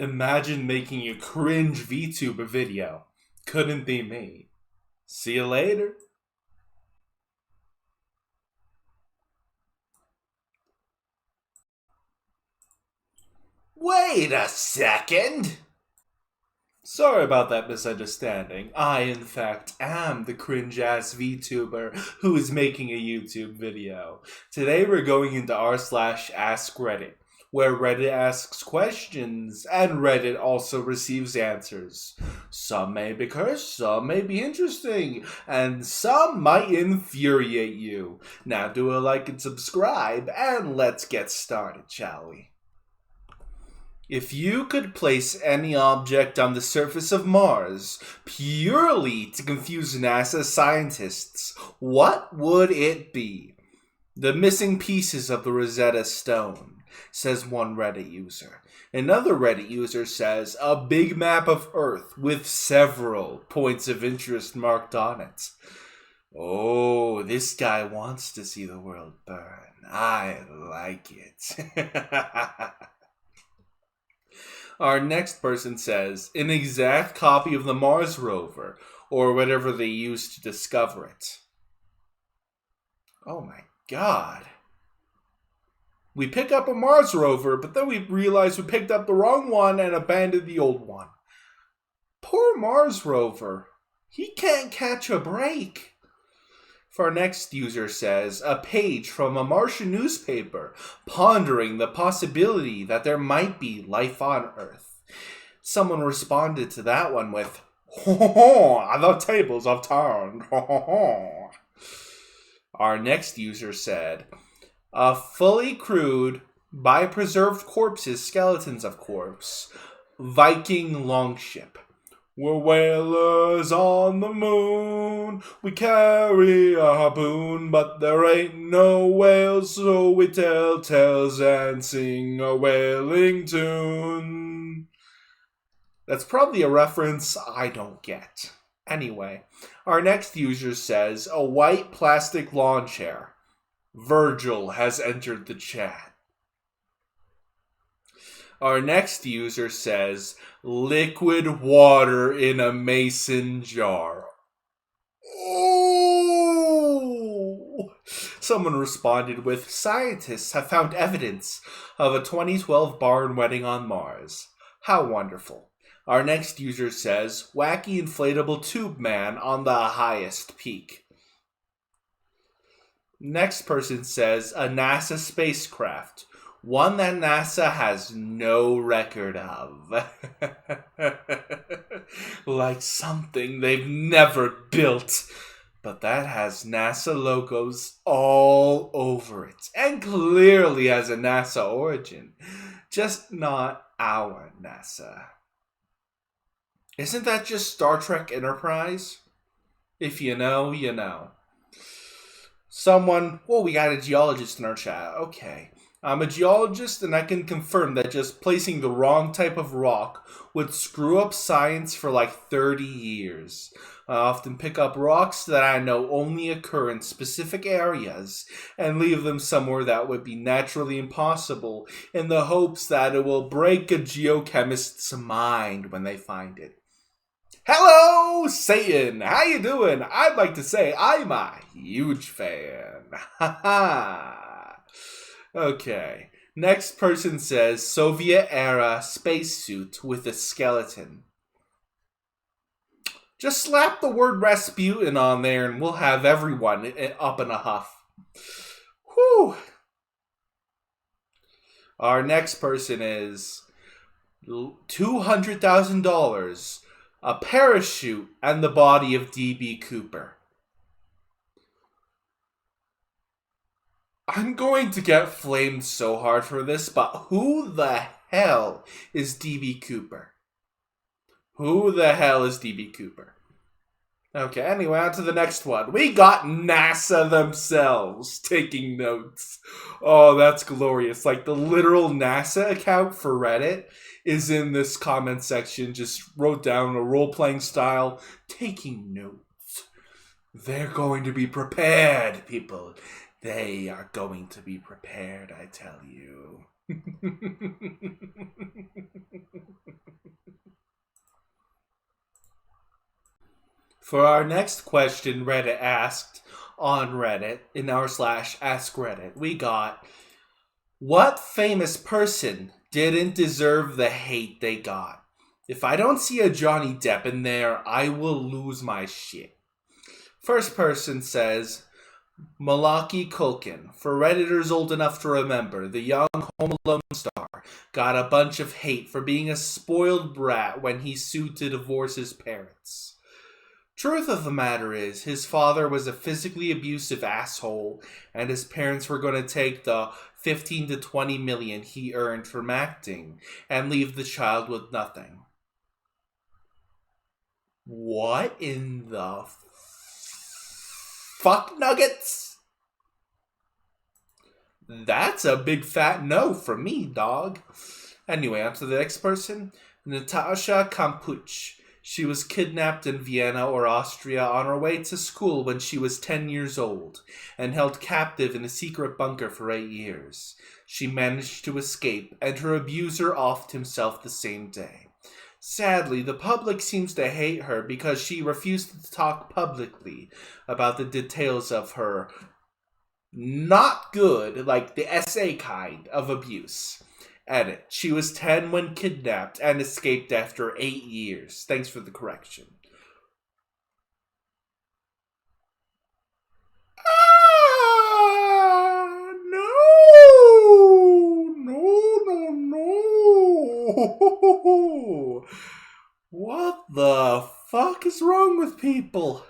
Imagine making a cringe vtuber video. Couldn't be me. See you later. Wait a second! Sorry about that misunderstanding. I, in fact, am the cringe-ass VTuber who is making a YouTube video. Today we're going into r/askreddit, where Reddit asks questions, and Reddit also receives answers. Some may be cursed, some may be interesting, and some might infuriate you. Now do a like and subscribe, and let's get started, shall we? If you could place any object on the surface of Mars purely to confuse NASA scientists, what would it be? The missing pieces of the Rosetta Stone, says one Reddit user. Another Reddit user says a big map of Earth with several points of interest marked on it. Oh, this guy wants to see the world burn. I like it. Our next person says, an exact copy of the Mars rover, or whatever they used to discover it. Oh my god. We pick up a Mars rover, but then we realize we picked up the wrong one and abandoned the old one. Poor Mars rover. He can't catch a break. For our next user says, a page from a Martian newspaper pondering the possibility that there might be life on Earth. Someone responded to that one with, ho ho ho, the tables have turned, ho ho ho. Our next user said, a fully crewed, by preserved corpses, skeletons of corpse, Viking longship. We're whalers on the moon, we carry a harpoon, but there ain't no whales, so we tell tales and sing a whaling tune. That's probably a reference I don't get. Anyway, our next user says, a white plastic lawn chair. Virgil has entered the chat. Our next user says, liquid water in a mason jar. Oh! Someone responded with, scientists have found evidence of a 2012 barn wedding on Mars. How wonderful. Our next user says, wacky inflatable tube man on the highest peak. Next person says, a NASA spacecraft. One that NASA has no record of. Like something they've never built. But that has NASA logos all over it. And clearly has a NASA origin. Just not our NASA. Isn't that just Star Trek Enterprise? If you know, you know. We got a geologist in our chat. Okay. I'm a geologist, and I can confirm that just placing the wrong type of rock would screw up science for like 30 years. I often pick up rocks that I know only occur in specific areas and leave them somewhere that would be naturally impossible in the hopes that it will break a geochemist's mind when they find it. Hello, Satan! How you doing? I'd like to say I'm a huge fan. Haha. Okay. Next person says Soviet-era spacesuit with a skeleton. Just slap the word Rasputin on there and we'll have everyone up in a huff. Whew. Our next person is $200,000, a parachute, and the body of D.B. Cooper. I'm going to get flamed so hard for this, but who the hell is D.B. Cooper? Who the hell is D.B. Cooper? Okay, anyway, on to the next one. We got NASA themselves taking notes. Oh, that's glorious. Like, the literal NASA account for Reddit is in this comment section. Just wrote down a role-playing style, taking notes. They're going to be prepared, people. They are going to be prepared, I tell you. For our next question, Reddit asked on Reddit, in r/askreddit, we got, what famous person didn't deserve the hate they got? If I don't see a Johnny Depp in there, I will lose my shit. First person says, Malaki Culkin. For Redditors old enough to remember, the young Home Alone star got a bunch of hate for being a spoiled brat when he sued to divorce his parents. Truth of the matter is, his father was a physically abusive asshole, and his parents were going to take the 15 to 20 million he earned from acting and leave the child with nothing. What in the fuck nuggets? That's a big fat no from me, dog. Anyway, on to the next person. Natasha Kampuch. She was kidnapped in Vienna or Austria on her way to school when she was 10 years old and held captive in a secret bunker for 8 years. She managed to escape, and her abuser offed himself the same day. Sadly, the public seems to hate her because she refused to talk publicly about the details of her not good, like the essay kind, of abuse. Edit. She was 10 when kidnapped and escaped after 8 years. Thanks for the correction. No. What the fuck is wrong with people?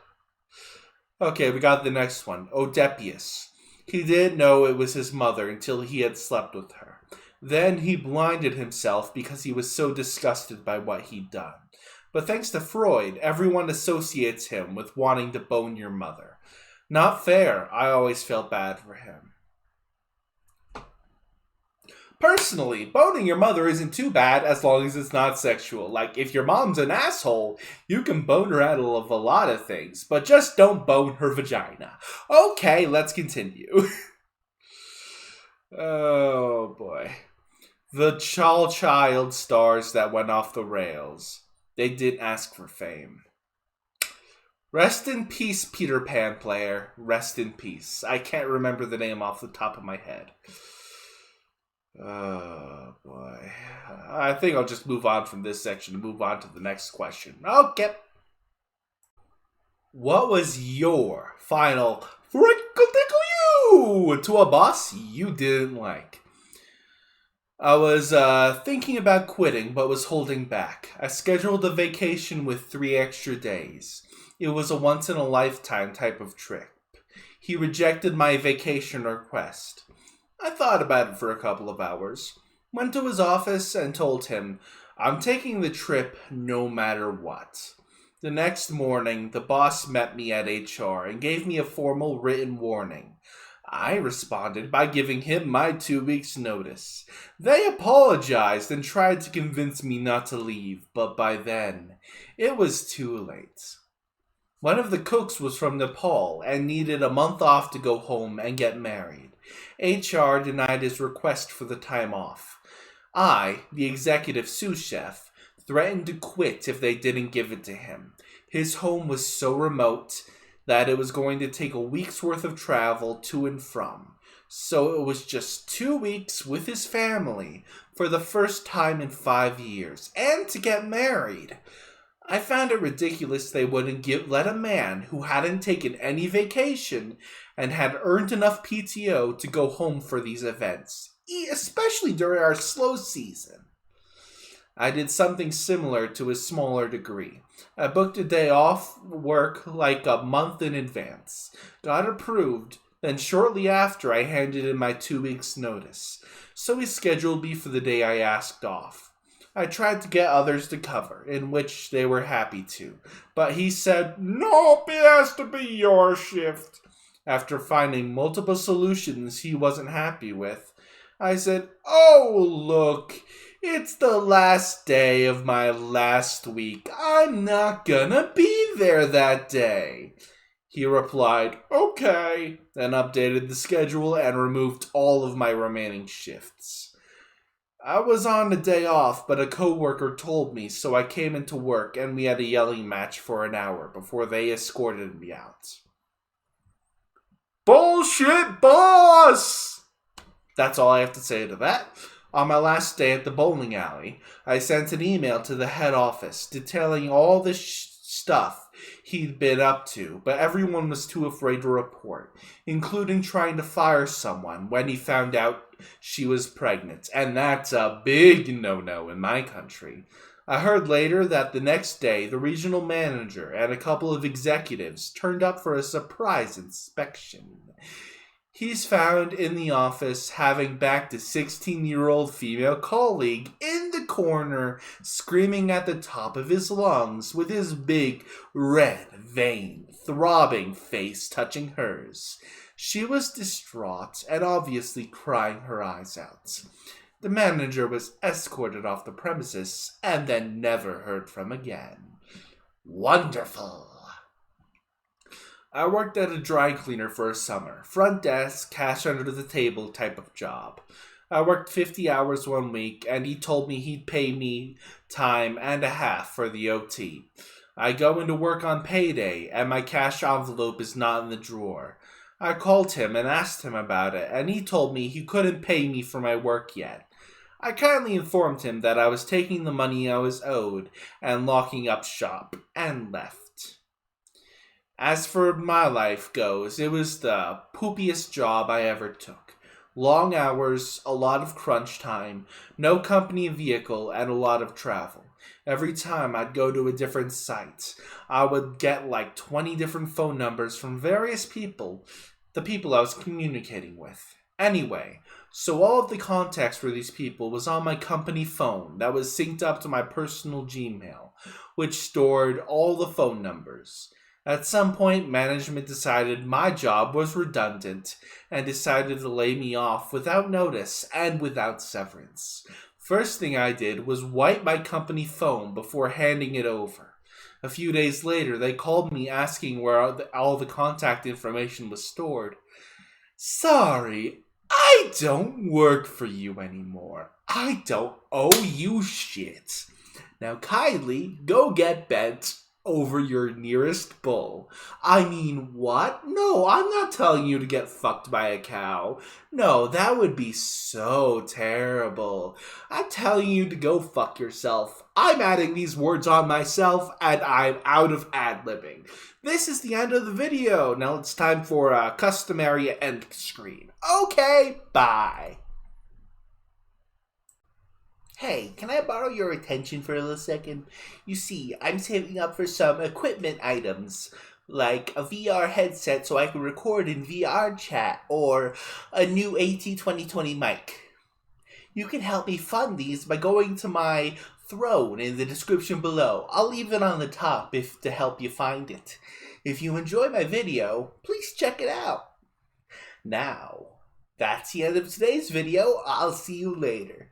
Okay, we got the next one. Odepius. He didn't know it was his mother until he had slept with her. Then he blinded himself because he was so disgusted by what he'd done. But thanks to Freud, everyone associates him with wanting to bone your mother. Not fair. I always felt bad for him. Personally, boning your mother isn't too bad as long as it's not sexual. Like, if your mom's an asshole, you can bone her out of a lot of things, but just don't bone her vagina. Okay, let's continue. Oh, boy. The child stars that went off the rails. They didn't ask for fame. Rest in peace, Peter Pan player. Rest in peace. I can't remember the name off the top of my head. Oh, boy. I think I'll just move on from this section and move on to the next question. Okay. What was your final frickle-tickle-you to a boss you didn't like? I was thinking about quitting, but was holding back. I scheduled a vacation with 3 extra days. It was a once-in-a-lifetime type of trip. He rejected my vacation request. I thought about it for a couple of hours. Went to his office and told him, I'm taking the trip no matter what. The next morning, the boss met me at HR and gave me a formal written warning. I responded by giving him my 2 weeks' notice. They apologized and tried to convince me not to leave, but by then, it was too late. One of the cooks was from Nepal and needed a month off to go home and get married. HR denied his request for the time off. I, the executive sous chef, threatened to quit if they didn't give it to him. His home was so remote that it was going to take a week's worth of travel to and from. So it was just 2 weeks with his family for the first time in 5 years, and to get married. I found it ridiculous they wouldn't let a man who hadn't taken any vacation and had earned enough PTO to go home for these events, especially during our slow season. I did something similar to a smaller degree. I booked a day off work like a month in advance. Got approved, then shortly after I handed in my 2 weeks' notice. So he scheduled me for the day I asked off. I tried to get others to cover, in which they were happy to, but he said, "Nope, it has to be your shift." After finding multiple solutions he wasn't happy with, I said, "Oh, look, it's the last day of my last week. I'm not gonna be there that day." He replied, "Okay," then updated the schedule and removed all of my remaining shifts. I was on a day off, but a coworker told me, so I came into work and we had a yelling match for an hour before they escorted me out. Bullshit, boss! That's all I have to say to that. On my last day at the bowling alley, I sent an email to the head office detailing all the stuff he'd been up to, but everyone was too afraid to report, including trying to fire someone when he found out she was pregnant, and that's a big no-no in my country. I heard later that the next day, the regional manager and a couple of executives turned up for a surprise inspection. He's found in the office having backed a 16-year-old female colleague in the corner, screaming at the top of his lungs with his big, red, vein, throbbing face touching hers. She was distraught and obviously crying her eyes out. The manager was escorted off the premises and then never heard from again. Wonderful. I worked at a dry cleaner for a summer. Front desk, cash under the table type of job. I worked 50 hours one week, and he told me he'd pay me time and a half for the OT. I go into work on payday, and my cash envelope is not in the drawer. I called him and asked him about it, and he told me he couldn't pay me for my work yet. I kindly informed him that I was taking the money I was owed and locking up shop, and left. As for my life goes, it was the poopiest job I ever took. Long hours, a lot of crunch time, no company vehicle, and a lot of travel. Every time I'd go to a different site, I would get like 20 different phone numbers from various people, the people I was communicating with. Anyway, so all of the contacts for these people was on my company phone that was synced up to my personal Gmail, which stored all the phone numbers. At some point, management decided my job was redundant and decided to lay me off without notice and without severance. First thing I did was wipe my company phone before handing it over. A few days later, they called me asking where all the contact information was stored. Sorry, I don't work for you anymore. I don't owe you shit. Now kindly go get bent over your nearest bull. I mean, what? No, I'm not telling you to get fucked by a cow. No, that would be so terrible. I'm telling you to go fuck yourself. I'm adding these words on myself, and I'm out of ad-libbing. This is the end of the video. Now it's time for a customary end screen. Okay, bye. Hey, can I borrow your attention for a little second? You see, I'm saving up for some equipment items, like a VR headset so I can record in VR chat, or a new AT2020 mic. You can help me fund these by going to my throne in the description below. I'll leave it on the top to help you find it. If you enjoy my video, please check it out. Now, that's the end of today's video. I'll see you later.